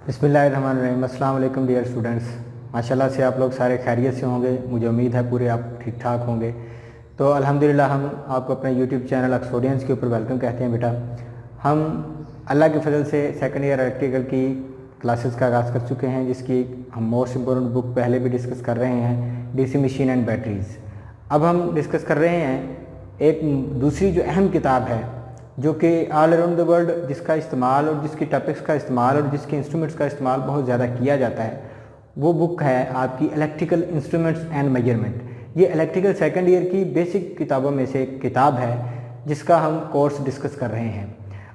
बिस्मिल्लाहिर्रहमानिर्रहीम। अस्सलाम वालेकुम डियर स्टूडेंट्स। माशाल्लाह से आप लोग सारे खैरियत से होंगे, मुझे उम्मीद है पूरे आप ठीक ठाक होंगे। तो अल्हम्दुलिल्लाह हम आपको अपने यूट्यूब चैनल एक्सोडियंस के ऊपर वेलकम कहते हैं। बेटा हम अल्लाह के फजल से सेकंड ईयर इलेक्ट्रिकल की क्लासेस का आगाज़ कर चुके हैं, जिसकी हम मोस्ट इम्पोर्टेंट बुक पहले भी डिस्कस कर रहे हैं, डीसी मशीन एंड बैटरीज़। अब हम डिस्कस कर रहे हैं एक दूसरी जो अहम किताब है, जो कि ऑल अराउंड द वर्ल्ड जिसका इस्तेमाल और जिसकी टॉपिक्स का इस्तेमाल और जिसके इंस्ट्रूमेंट्स का इस्तेमाल बहुत ज़्यादा किया जाता है, वो बुक है आपकी इलेक्ट्रिकल इंस्ट्रूमेंट्स एंड मेजरमेंट। ये इलेक्ट्रिकल सेकंड ईयर की बेसिक किताबों में से एक किताब है जिसका हम कोर्स डिस्कस कर रहे हैं।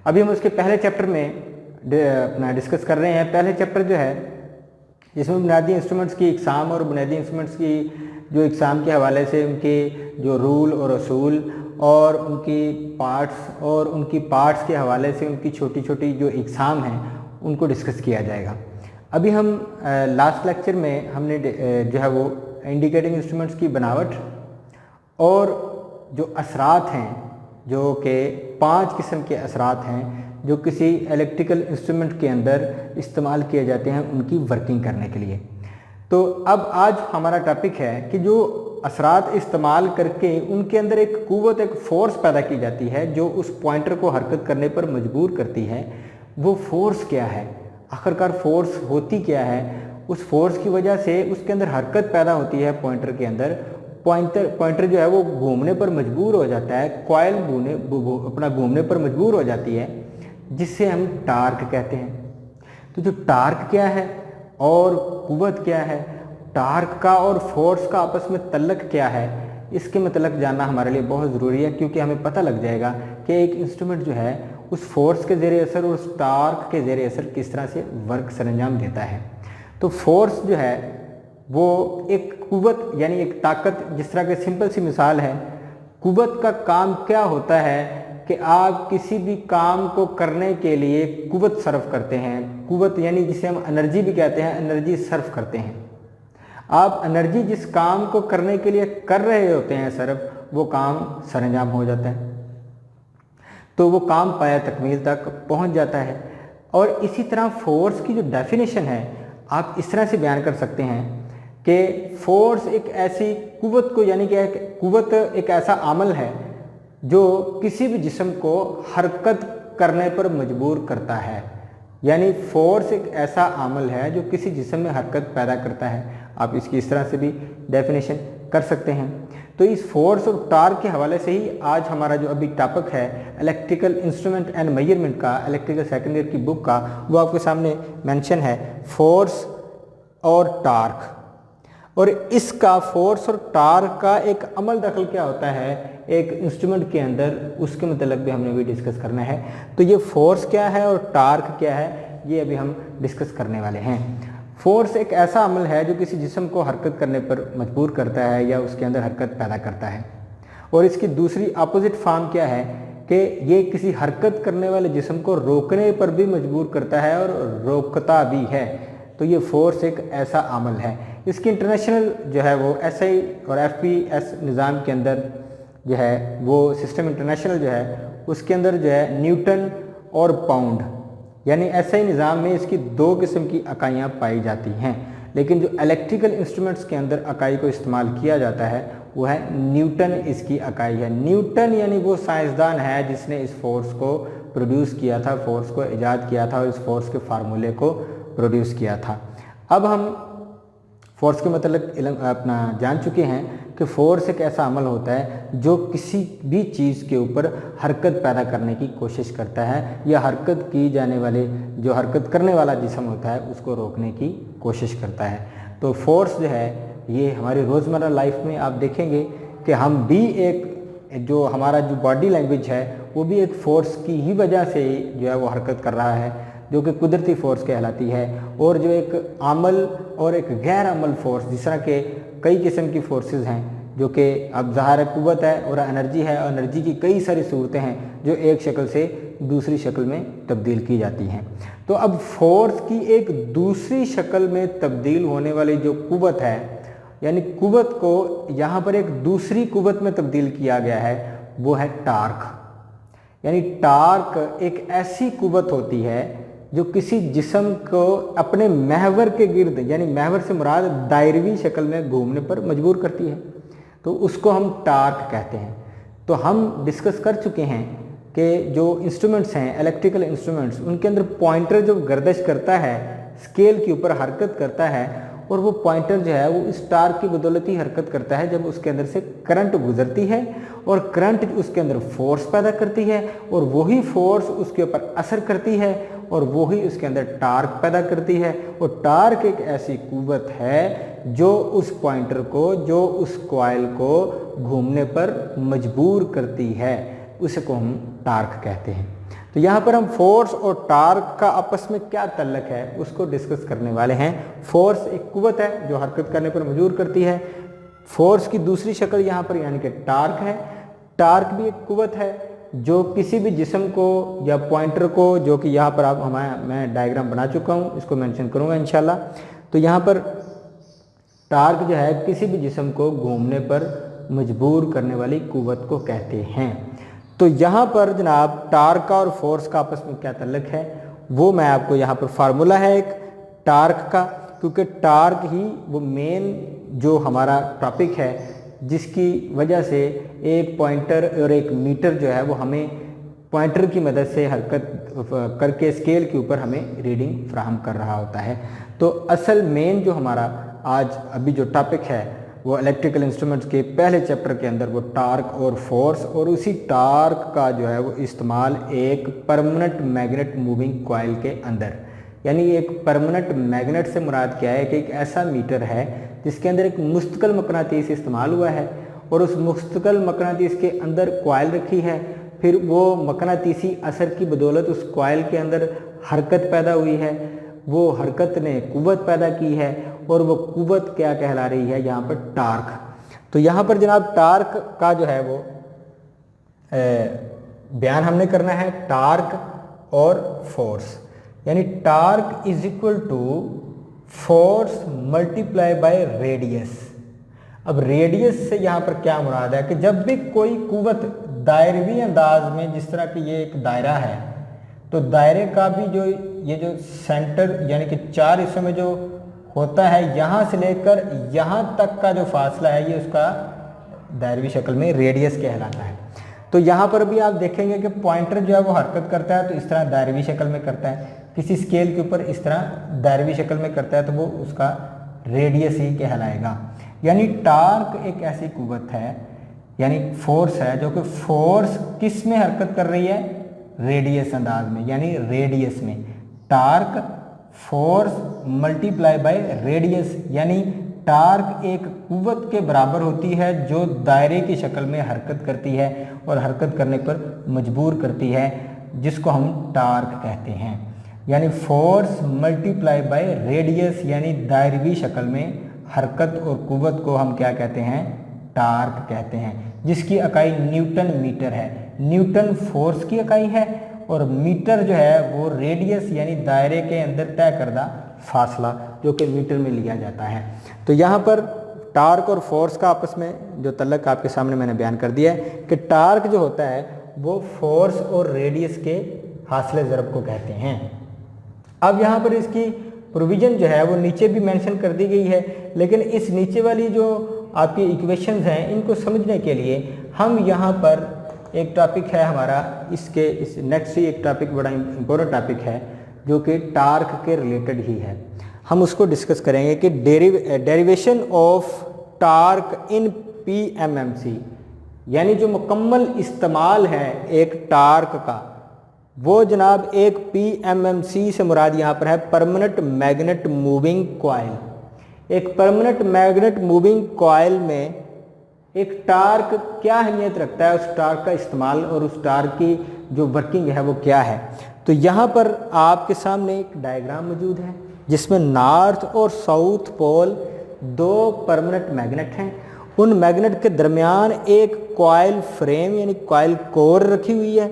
अभी हम उसके पहले चैप्टर में अपना डिस्कस कर रहे हैं। पहले चैप्टर जो है जिसमें बुनियादी इंस्ट्रूमेंट्स की इकसाम और बुनियादी इंस्ट्रूमेंट्स की जो इकसाम के हवाले से उनके जो रूल और असूल और उनकी पार्ट्स और उनकी पार्ट्स के हवाले से उनकी छोटी छोटी जो इकसाम हैं उनको डिस्कस किया जाएगा। अभी हम लास्ट लेक्चर में हमने जो है वो इंडिकेटिंग इंस्ट्रूमेंट्स की बनावट और जो असरात हैं, जो कि 5 किस्म के असरात हैं जो किसी इलेक्ट्रिकल इंस्ट्रूमेंट के अंदर इस्तेमाल किए जाते हैं उनकी वर्किंग करने के लिए। तो अब आज हमारा टॉपिक है कि जो असरात इस्तेमाल करके उनके अंदर एक कुव्वत, एक फोर्स पैदा की जाती है जो उस पॉइंटर को हरकत करने पर मजबूर करती है। वो फोर्स क्या है, आखिरकार फोर्स होती क्या है? उस फोर्स की वजह से उसके अंदर हरकत पैदा होती है पॉइंटर के अंदर। पॉइंटर जो है वो घूमने पर मजबूर हो जाता है, कॉइल अपना घूमने पर मजबूर हो जाती है, जिससे हम टार्क कहते हैं। तो जो टार्क क्या है और कुव्वत क्या है, टार्क का और फोर्स का आपस में तल्लक क्या है, इसके मतलब जानना हमारे लिए बहुत ज़रूरी है, क्योंकि हमें पता लग जाएगा कि एक इंस्ट्रूमेंट जो है उस फोर्स के ज़रिए असर और उस टार्क के ज़रिए असर किस तरह से वर्क सरंजाम देता है। तो फोर्स जो है वो एक कुव्वत यानी एक ताकत, जिस तरह के सिंपल सी मिसाल है, कुव्वत का काम क्या होता है कि आप किसी भी काम को करने के लिए कुव्वत सर्व करते हैं। कुव्वत यानी जिसे हम एनर्जी भी कहते हैं, एनर्जी सर्व करते हैं। आप एनर्जी जिस काम को करने के लिए कर रहे होते हैं सर्व, वो काम सरंजाम हो जाता है, तो वो काम पाया तकमील तक पहुंच जाता है। और इसी तरह फोर्स की जो डेफिनेशन है आप इस तरह से बयान कर सकते हैं कि फोर्स एक ऐसी कुव्वत को, यानी कि कुव्वत एक ऐसा अमल है जो किसी भी जिस्म को हरकत करने पर मजबूर करता है। यानी फोर्स एक ऐसा अमल है जो किसी जिस्म में हरकत पैदा करता है। आप इसकी इस तरह से भी डेफिनेशन कर सकते हैं। तो इस फोर्स और टार्क के हवाले से ही आज हमारा जो अभी टॉपिक है इलेक्ट्रिकल इंस्ट्रूमेंट एंड मेजरमेंट का, इलेक्ट्रिकल सेकंड ईयर की बुक का, वो आपके सामने मेंशन है, फोर्स और टार्क। और इसका फोर्स और टार्क का एक अमल दखल क्या होता है एक इंस्ट्रूमेंट के अंदर, उसके मतलब भी हमने भी डिस्कस करना है। तो ये फोर्स क्या है और टार्क क्या है, ये अभी हम डिस्कस करने वाले हैं। फोर्स एक ऐसा अमल है जो किसी जिस्म को हरकत करने पर मजबूर करता है या उसके अंदर हरकत पैदा करता है। और इसकी दूसरी अपोजिट फॉर्म क्या है कि ये किसी हरकत करने वाले जिस्म को रोकने पर भी मजबूर करता है और रोकता भी है। तो ये फोर्स एक ऐसा अमल है। इसकी इंटरनेशनल जो है वो SI और FPS निज़ाम के अंदर जो है वो सिस्टम इंटरनेशनल जो है उसके अंदर जो है न्यूटन और पाउंड, यानी SI निज़ाम में इसकी 2 किस्म की इकाइयाँ पाई जाती हैं। लेकिन जो इलेक्ट्रिकल इंस्ट्रूमेंट्स के अंदर इकाई को इस्तेमाल किया जाता है वो है न्यूटन, इसकी इकाई है। न्यूटन यानी वो साइंसदान है जिसने इस फोर्स को प्रोड्यूस किया था, फोर्स को ईजाद किया था और इस फोर्स के फार्मूले को प्रोड्यूस किया था। अब हम फोर्स के मतलब अपना जान चुके हैं कि फोर्स एक ऐसा अमल होता है जो किसी भी चीज़ के ऊपर हरकत पैदा करने की कोशिश करता है या हरकत की जाने वाले, जो हरकत करने वाला जिस्म होता है उसको रोकने की कोशिश करता है। तो फोर्स जो है ये हमारी रोज़मर्रा लाइफ में आप देखेंगे कि हम भी एक जो हमारा जो बॉडी लैंग्वेज है वो भी एक फ़ोर्स की ही वजह से जो है वो हरकत कर रहा है, जो कि कुदरती फ़ोर्स कहलाती है। और जो एक अमल और एक गैर अमल फ़ोर्स, जिस तरह के कई किस्म की फोर्सेस हैं जो कि अब ज़ाहिर कुव्वत है और एनर्जी है, और एनर्जी की कई सारी सूरतें हैं जो एक शक्ल से दूसरी शक्ल में तब्दील की जाती हैं। तो अब फोर्स की एक दूसरी शक्ल में तब्दील होने वाली जो कुव्वत है, यानी कुव्वत को यहाँ पर एक दूसरी कुव्वत में तब्दील किया गया है, वो है टार्क। यानी टार्क एक ऐसी कुव्वत होती है जो किसी जिस्म को अपने महवर के गिर्द, यानी महवर से मुराद दायरवी शक्ल में घूमने पर मजबूर करती है, तो उसको हम टार्क कहते हैं। तो हम डिस्कस कर चुके हैं कि जो इंस्ट्रूमेंट्स हैं, इलेक्ट्रिकल इंस्ट्रूमेंट्स, उनके अंदर पॉइंटर जो गर्दिश करता है, स्केल के ऊपर हरकत करता है, और वो पॉइंटर जो है वो इस टार्क की बदौलत ही हरकत करता है जब उसके अंदर से करंट गुजरती है, और करंट उसके अंदर फोर्स पैदा करती है, और वही फोर्स उसके ऊपर असर करती है, और वही उसके अंदर टार्क पैदा करती है। और टार्क एक ऐसी कुव्वत है जो उस पॉइंटर को, जो उस कॉइल को घूमने पर मजबूर करती है, उसे को हम टार्क कहते हैं। तो यहाँ पर हम फोर्स और टार्क का आपस में क्या तल्लक है उसको डिस्कस करने वाले हैं। फोर्स एक कुव्वत है जो हरकत करने पर मजबूर करती है। फोर्स की दूसरी शक्ल यहाँ पर यानी कि टार्क है। टार्क भी एक कुव्वत है जो किसी भी जिस्म को या पॉइंटर को, जो कि यहाँ पर आप मैं डायग्राम बना चुका हूँ, इसको मेंशन करूँगा इंशाल्लाह। तो यहाँ पर टार्क जो है किसी भी जिस्म को घूमने पर मजबूर करने वाली कुव्वत को कहते हैं। तो यहाँ पर जनाब टार्क का और फोर्स का आपस में क्या तल्लक है वो मैं आपको यहाँ पर फार्मूला है एक टार्क का, क्योंकि टार्क ही वो मेन जो हमारा टॉपिक है जिसकी वजह से एक पॉइंटर और एक मीटर जो है वो हमें पॉइंटर की मदद से हरकत करके स्केल के ऊपर हमें रीडिंग फ्राहम कर रहा होता है। तो असल मेन जो हमारा आज अभी जो टॉपिक है वो इलेक्ट्रिकल इंस्ट्रूमेंट्स के पहले चैप्टर के अंदर वो टार्क और फोर्स, और उसी टार्क का जो है वो इस्तेमाल एक परमानेंट मैग्नेट मूविंग कॉइल के अंदर, यानी एक परमानेंट मैग्नेट से मुराद क्या है कि एक ऐसा मीटर है जिसके अंदर एक मुस्तकिल मकनातीस इस्तेमाल हुआ है, और उस मुस्तकिल मकनातीस के अंदर कॉइल रखी है। फिर वो मकनातीसी असर की बदौलत उस कॉइल के अंदर हरकत पैदा हुई है, वो हरकत ने कुव्वत पैदा की है, और वो कुव्वत क्या कहला रही है यहाँ पर टार्क। तो यहाँ पर जनाब टार्क का जो है वो बयान हमने करना है टार्क और फोर्स, यानी torque is equal to force multiply by radius. अब रेडियस से यहाँ पर क्या मुराद है कि जब भी कोई कुव्वत दायरवी अंदाज में, जिस तरह कि ये एक दायरा है, तो दायरे का भी जो ये जो सेंटर यानी कि 4 हिस्सों में जो होता है, यहाँ से लेकर यहाँ तक का जो फासला है ये उसका दायरवी शक्ल में रेडियस कहलाता है। तो यहाँ पर भी आप देखेंगे कि पॉइंटर जो है वो हरकत करता है तो इस तरह दायरवी शक्ल में करता है, किसी स्केल के ऊपर इस तरह दायरवी शक्ल में करता है तो वो उसका रेडियस ही कहलाएगा। यानी टार्क एक ऐसी कुव्वत है, यानी फोर्स है, जो कि फोर्स किस में हरकत कर रही है, रेडियस अंदाज में, यानी रेडियस में। Torque force multiply by radius, यानी टार्क एक कुव्वत के बराबर होती है जो दायरे की शक्ल में हरकत करती है और हरकत करने पर मजबूर करती है, जिसको हम टार्क कहते हैं। यानी फोर्स मल्टीप्लाई बाय रेडियस, यानी दायरवी शक्ल में हरकत और कुव्वत को हम क्या कहते हैं, टार्क कहते हैं, जिसकी इकाई न्यूटन मीटर है। न्यूटन फोर्स की इकाई है और मीटर जो है वो रेडियस यानी दायरे के अंदर तय करदा फासला जो कि मीटर में लिया जाता है। तो यहाँ पर टार्क और फोर्स का आपस में जो तल्लक आपके सामने मैंने बयान कर दिया है कि टार्क जो होता है वो फोर्स और रेडियस के हासिल ज़रब को कहते हैं। अब यहाँ पर इसकी प्रोविज़न जो है वो नीचे भी मेंशन कर दी गई है, लेकिन इस नीचे वाली जो आपकी इक्वेशंस हैं इनको समझने के लिए हम यहाँ पर एक टॉपिक है हमारा, इस नेक्स्ट ही एक टॉपिक बड़ा इम्पोर्टेंट टॉपिक है जो कि टार्क के रिलेटेड ही है। हम उसको डिस्कस करेंगे कि derivation of torque in PMMC, यानी जो मुकम्मल इस्तेमाल है एक टार्क का वो जनाब एक PMMC से मुराद यहाँ पर है परमानेंट मैग्नेट मूविंग कॉइल। एक परमानेंट मैग्नेट मूविंग कॉइल में एक टार्क क्या अहमियत रखता है, उस टार्क का इस्तेमाल और उस टार्क की जो वर्किंग है वो क्या है। तो यहाँ पर आपके सामने एक डायग्राम मौजूद है जिसमें नॉर्थ और साउथ पोल दो परमानेंट मैग्नेट हैं। उन मैग्नेट के दरमियान एक कॉइल फ्रेम यानी कॉइल कोर रखी हुई है।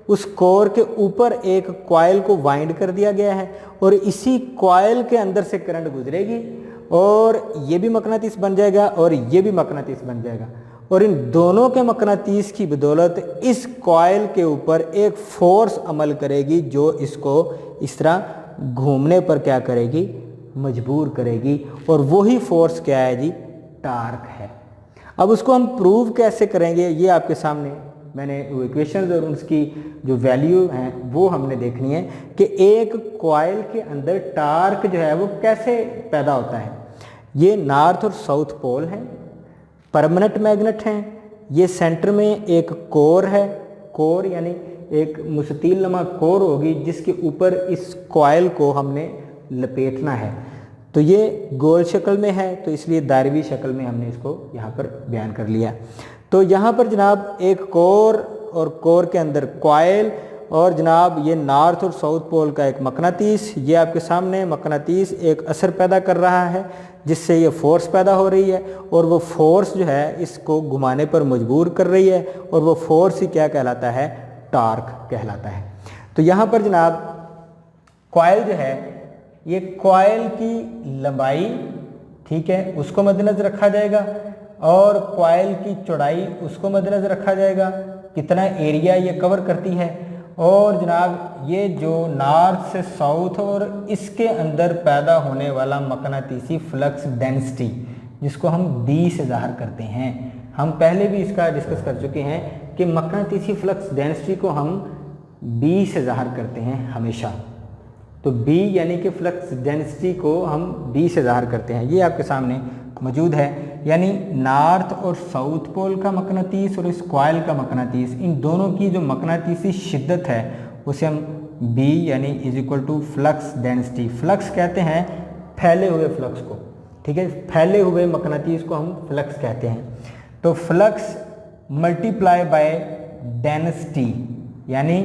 उस कोर के ऊपर एक कॉइल को वाइंड कर दिया गया है और इसी कॉइल के अंदर से करंट गुजरेगी और ये भी मकनातीस बन जाएगा और ये भी मकनातीस बन जाएगा और इन दोनों के मकनातीस की बदौलत इस कॉइल के ऊपर एक फोर्स अमल करेगी जो इसको इस तरह घूमने पर क्या करेगी, मजबूर करेगी। और वही फोर्स क्या है जी, टार्क है। अब उसको हम प्रूव कैसे करेंगे, ये आपके सामने मैंने वो इक्वेशंस और उसकी जो वैल्यू हैं वो हमने देखनी है कि एक कॉइल के अंदर टार्क जो है वो कैसे पैदा होता है। ये नॉर्थ और साउथ पोल है, परमानेंट मैग्नेट हैं, ये सेंटर में एक कोर है, कोर यानी एक मुस्ततील नमा कोर होगी जिसके ऊपर इस कॉइल को हमने लपेटना है। तो ये गोल शक्ल में है तो इसलिए दायरवी शक्ल में हमने इसको यहाँ पर बयान कर लिया। तो यहाँ पर जनाब एक कोर और कोर के अंदर कॉइल और जनाब ये नॉर्थ और साउथ पोल का एक मकनातीस, ये आपके सामने मकनातीस एक असर पैदा कर रहा है जिससे ये फोर्स पैदा हो रही है और वो फोर्स जो है इसको घुमाने पर मजबूर कर रही है और वो फोर्स ही क्या कहलाता है, टार्क कहलाता है। तो यहाँ पर जनाब कॉइल जो है, ये कॉइल की लंबाई ठीक है उसको मद्देनजर रखा जाएगा और कॉइल की चौड़ाई उसको मद्देनजर रखा जाएगा, कितना एरिया ये कवर करती है। और जनाब ये जो नॉर्थ से साउथ और इसके अंदर पैदा होने वाला मकनातीसी फ्लक्स डेंसिटी जिसको हम B से ज़ाहिर करते हैं, हम पहले भी इसका डिस्कस कर चुके हैं कि मकनातीसी फ्लक्स डेंसिटी को हम B से ज़ाहिर करते हैं हमेशा। तो B यानी कि फ्लक्स डेंसिटी को हम B से ज़ाहिर करते हैं, ये आपके सामने मौजूद है। यानी नॉर्थ और साउथ पोल का मकनातीस और इस कॉइल का मकनातीस, इन दोनों की जो मकनातीसी शिद्दत है उसे हम B यानी is equal to flux density, flux कहते हैं फैले हुए फ्लक्स को, ठीक है, फैले हुए मकनातीस को हम फ्लक्स कहते हैं। तो फ्लक्स मल्टीप्लाई बाय डेंसिटी यानी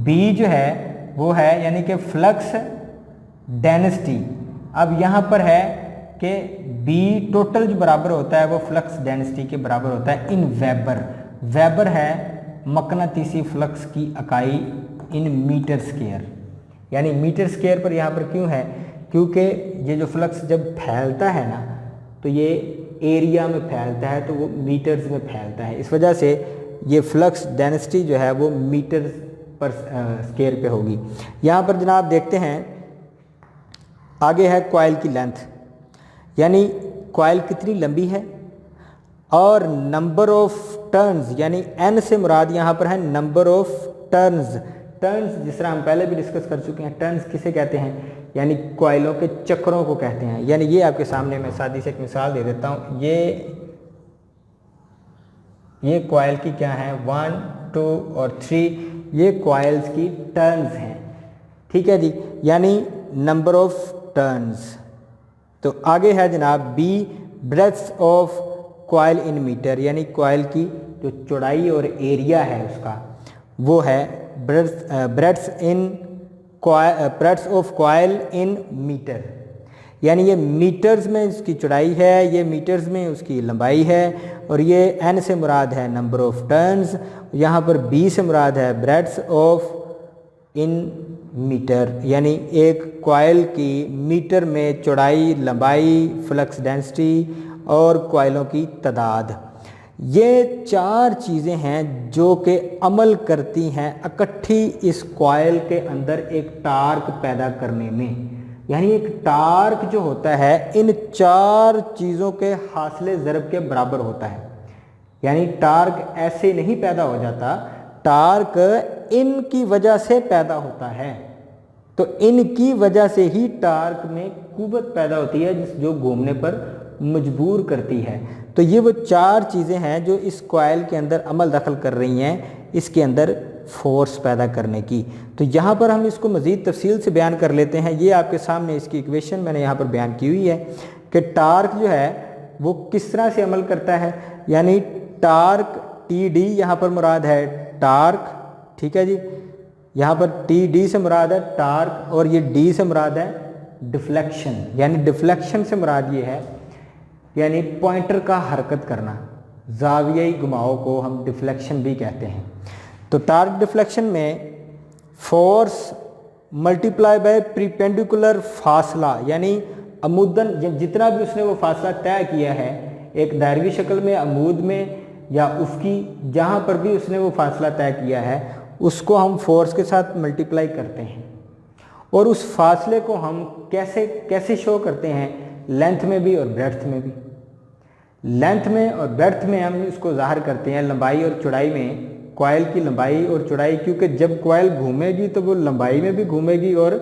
B जो है वो है यानी कि फ्लक्स डेंसिटी। अब यहाँ पर है कि B टोटल जो बराबर होता है वो फ्लक्स डेंसिटी के बराबर होता है इन वेबर। वेबर है मकनातीसी फ्लक्स की इकाई इन मीटर स्क्वायर, यानी मीटर स्क्वायर पर यहाँ पर क्यों है, क्योंकि ये जो फ्लक्स जब फैलता है ना तो ये एरिया में फैलता है तो वो मीटर्स में फैलता है, इस वजह से ये फ्लक्स डेंसिटी जो है वो मीटर पर स्क्वायर पे होगी। यहाँ पर जनाब देखते हैं आगे है कॉइल की लेंथ, यानी कॉइल कितनी लंबी है और नंबर ऑफ टर्न्स यानी N से मुराद यहाँ पर है नंबर ऑफ टर्न्स। टर्न्स जिस तरह हम पहले भी डिस्कस कर चुके हैं, टर्न्स किसे कहते हैं, यानी कॉइलों के चक्रों को कहते हैं। यानी ये आपके सामने मैं सादी से एक मिसाल दे देता हूँ, ये कॉइल की क्या है 1 2 और 3, ये कॉइल्स की टर्न्स हैं, ठीक है जी, यानी नंबर ऑफ टर्न्स। तो आगे है जनाब B breadth of coil in metre, यानी कॉइल की जो चौड़ाई और एरिया है उसका वो है breadth of coil in metre, यानी ये मीटर्स में इसकी चौड़ाई है, ये मीटर्स में उसकी लंबाई है और ये N से मुराद है नंबर ऑफ टर्न्स, यहाँ पर B से मुराद है ब्रेड्थ ऑफ इन मीटर, यानी एक कॉइल की मीटर में चौड़ाई, लंबाई, फ्लक्स डेंसिटी और कॉइलों की तादाद। ये 4 चीज़ें हैं जो कि अमल करती हैं इकट्ठी इस कॉइल के अंदर एक टार्क पैदा करने में। यानी एक टार्क जो होता है इन 4 चीज़ों के हासिले ज़रब के बराबर होता है, यानी टार्क ऐसे नहीं पैदा हो जाता, टार्क इनकी वजह से पैदा होता है। तो इनकी वजह से ही टार्क में कुव्वत पैदा होती है जो घूमने पर मजबूर करती है। तो ये वो 4 चीज़ें हैं जो इस कॉइल के अंदर अमल दखल कर रही हैं इसके अंदर फोर्स पैदा करने की। तो यहाँ पर हम इसको मज़ीद तफसील से बयान कर लेते हैं। ये आपके सामने इसकी इक्वेशन मैंने यहाँ पर बयान की हुई है कि टार्क जो है वो किस तरह से अमल करता है, यानी टार्क TD यहाँ पर मुराद है टार्क, ठीक है जी, यहाँ पर TD से मुराद है टार्क और ये D से मुराद है डिफ्लेक्शन, यानी डिफ्लेक्शन से मुराद ये है यानी पॉइंटर का हरकत करना, जावियाई घुमाव को हम डिफ्लेक्शन भी कहते हैं। तो टार्क डिफ्लेक्शन में फोर्स मल्टीप्लाई बाय प्रीपेंडिकुलर फासला, यानी अमूदन जितना भी उसने वो फासला तय किया है, एक दायरवी शक्ल में अमूद में या उसकी जहाँ पर भी उसने वो फासला तय किया है उसको हम फोर्स के साथ मल्टीप्लाई करते हैं और उस फासले को हम कैसे कैसे शो करते हैं, लेंथ में भी और ब्रेड्थ में भी। लेंथ में और ब्रेड्थ में हम इसको ज़ाहिर करते हैं लंबाई और चौड़ाई में, कॉइल की लंबाई और चौड़ाई, क्योंकि जब कॉइल घूमेगी तो वो लंबाई में भी घूमेगी और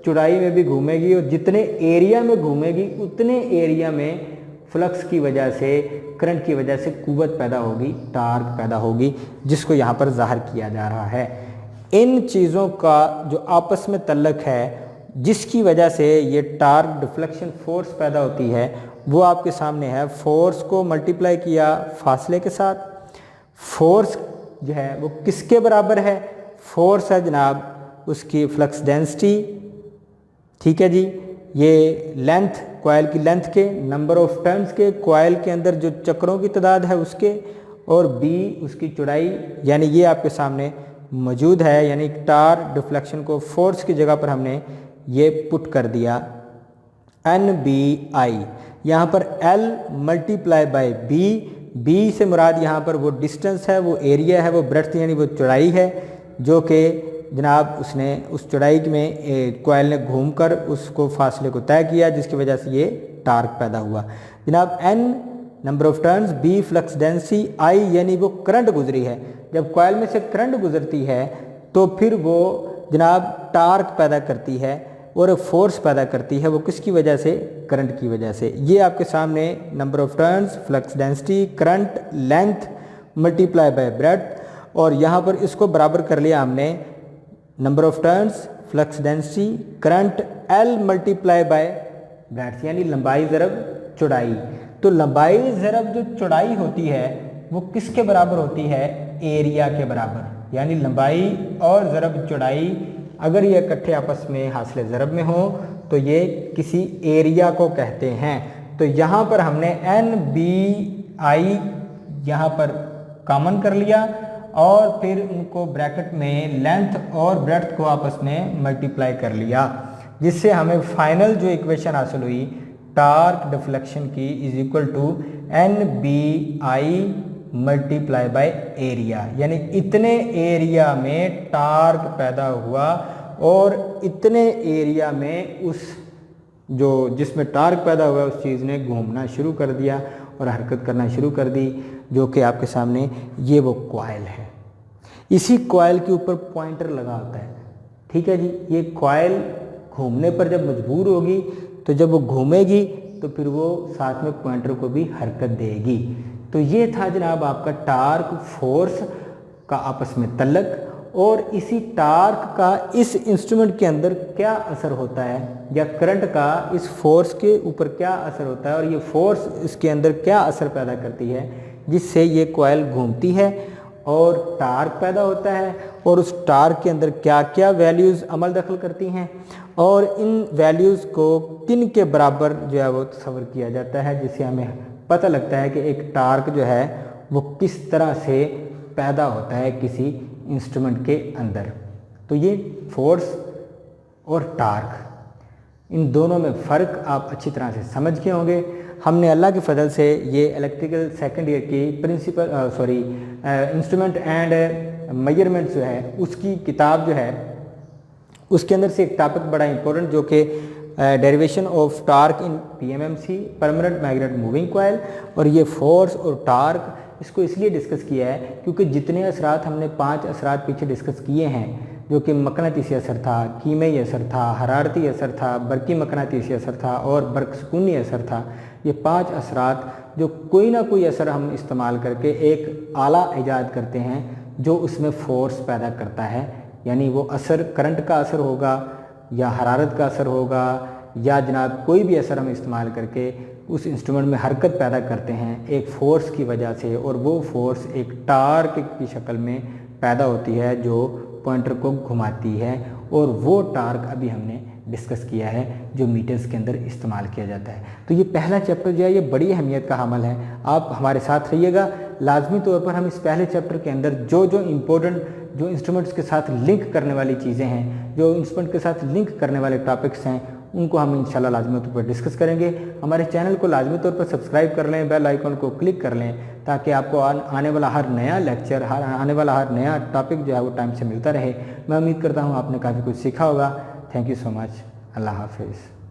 चौड़ाई में भी घूमेगी, और जितने एरिया में घूमेगी उतने एरिया में फ्लक्स की वजह से, करंट की वजह से कुव्वत पैदा होगी, टार्क पैदा होगी, जिसको यहाँ पर ज़ाहिर किया जा रहा है। इन चीज़ों का जो आपस में तल्लक है, जिसकी वजह से ये टार्क डिफ्लेक्शन फोर्स पैदा होती है, वो आपके सामने है। फोर्स को मल्टीप्लाई किया फासले के साथ। फोर्स जो है वो किसके बराबर है? फोर्स है जनाब उसकी फ्लक्स डेंसिटी, ठीक है जी, ये लेंथ, कॉइल की लेंथ के, नंबर ऑफ टर्न्स के, कॉइल के अंदर जो चक्रों की तादाद है उसके, और बी उसकी चौड़ाई, यानी ये आपके सामने मौजूद है। यानी टार्क डिफ्लेक्शन को फोर्स की जगह पर हमने ये पुट कर दिया NBI। यहाँ पर L मल्टीप्लाई बाय B से मुराद यहाँ पर वो डिस्टेंस है, वो एरिया है, वो ब्रेड्थ यानी वो चौड़ाई है, जो कि जनाब उसने उस चौड़ाई में कॉइल ने घूमकर उसको फासले को तय किया, जिसकी वजह से ये टार्क पैदा हुआ। जनाब N number of turns, B flux density, I यानी वो करंट गुजरी है। जब कॉइल में से करंट गुजरती है तो फिर वो जनाब टार्क पैदा करती है और फोर्स पैदा करती है। वो किसकी वजह से? करंट की वजह से। ये आपके सामने number of turns, flux density, current, length multiply by breadth, और यहाँ पर इसको बराबर कर लिया हमने number of turns, flux density, current, L multiply by breadth, यानी लंबाई ज़रब चौड़ाई। तो लंबाई ज़रब जो चौड़ाई होती है वो किसके बराबर होती है? एरिया के बराबर। यानी लंबाई और ज़रब चौड़ाई अगर ये इकट्ठे आपस में हासिल ज़रब में हो तो ये किसी एरिया को कहते हैं। तो यहाँ पर हमने NBI यहाँ पर कॉमन कर लिया और फिर उनको ब्रैकेट में लेंथ और ब्रेड्थ को आपस में मल्टीप्लाई कर लिया, जिससे हमें फाइनल जो इक्वेशन हासिल हुई टार्क डिफ्लेक्शन की is equal to NBI multiply by area. यानी इतने एरिया में टार्क पैदा हुआ और इतने एरिया में उस जो जिसमें टार्क पैदा हुआ उस चीज़ ने घूमना शुरू कर दिया और हरकत करना शुरू कर दी, जो कि आपके सामने ये वो कॉइल है। इसी कॉइल के ऊपर पॉइंटर लगा होता है, ठीक है जी। ये कॉइल घूमने पर जब मजबूर होगी तो जब वो घूमेगी तो फिर वो साथ में पॉइंटर को भी हरकत देगी। तो ये था जनाब आपका टार्क फोर्स का आपस में तल्लक, और इसी टार्क का इस इंस्ट्रूमेंट के अंदर क्या असर होता है, या करंट का इस फोर्स के ऊपर क्या असर होता है, और ये फोर्स इसके अंदर क्या असर पैदा करती है, जिससे ये कॉइल घूमती है और टार्क पैदा होता है, और उस टार्क के अंदर क्या क्या वैल्यूज़ अमल दखल करती हैं, और इन वैल्यूज़ को किन के बराबर जो है वो तस्वर किया जाता है, जिससे हमें पता लगता है कि एक टार्क जो है वो किस तरह से पैदा होता है किसी इंस्ट्रूमेंट के अंदर। तो ये फोर्स और टार्क, इन दोनों में फ़र्क आप अच्छी तरह से समझ गए होंगे। हमने अल्लाह के फजल से ये इलेक्ट्रिकल सेकंड ईयर की इंस्ट्रूमेंट एंड मेजरमेंट जो है उसकी किताब जो है उसके अंदर से एक टॉपिक बड़ा इंपॉर्टेंट, जो कि derivation of torque in PMMC, permanent magnet moving coil, और ये फोर्स और टार्क इसको इसलिए डिस्कस किया है क्योंकि जितने असरात हमने 5 असरात पीछे डिस्कस किए हैं, जो कि मकनातीसी असर था, कीमियाई असर था, हरारती असर था, बरकी मकनातीसी असर था और बरकसकूनी असर था, ये 5 असरात जो कोई ना कोई असर हम इस्तेमाल करके एक आला ईजाद करते हैं जो उसमें फ़ोर्स पैदा करता है। यानी वो असर करंट का असर होगा या हरारत का असर होगा या जनाब कोई भी असर हम इस्तेमाल करके उस इंस्ट्रूमेंट में हरकत पैदा करते हैं एक फ़ोर्स की वजह से, और वो फ़ोर्स एक टार्क की शक्ल में पैदा होती है जो पॉइंटर को घुमाती है, और वो टार्क अभी हमने डिस्कस किया है जो मीटर्स के अंदर इस्तेमाल किया जाता है। तो ये पहला चैप्टर जो है ये बड़ी अहमियत का हमल है, आप हमारे साथ रहिएगा। लाजमी तौर पर हम इस पहले चैप्टर के अंदर जो जो इम्पोर्टेंट जो इंस्ट्रूमेंट्स के साथ लिंक करने वाली चीज़ें हैं, जो इंस्ट्रूमेंट के साथ लिंक करने वाले टॉपिक्स हैं, उनको हम इंशाल्लाह लाजमी तौर पर डिस्कस करेंगे। हमारे चैनल को लाजमी तौर पर सब्सक्राइब कर लें, बेल आइकन को क्लिक कर लें ताकि आपको आने वाला हर नया लेक्चर, आने वाला हर नया टॉपिक जो है वो टाइम से मिलता रहे। मैं उम्मीद करता हूँ आपने काफ़ी कुछ सीखा होगा। Thank you so much. अल्लाह हाफिज़।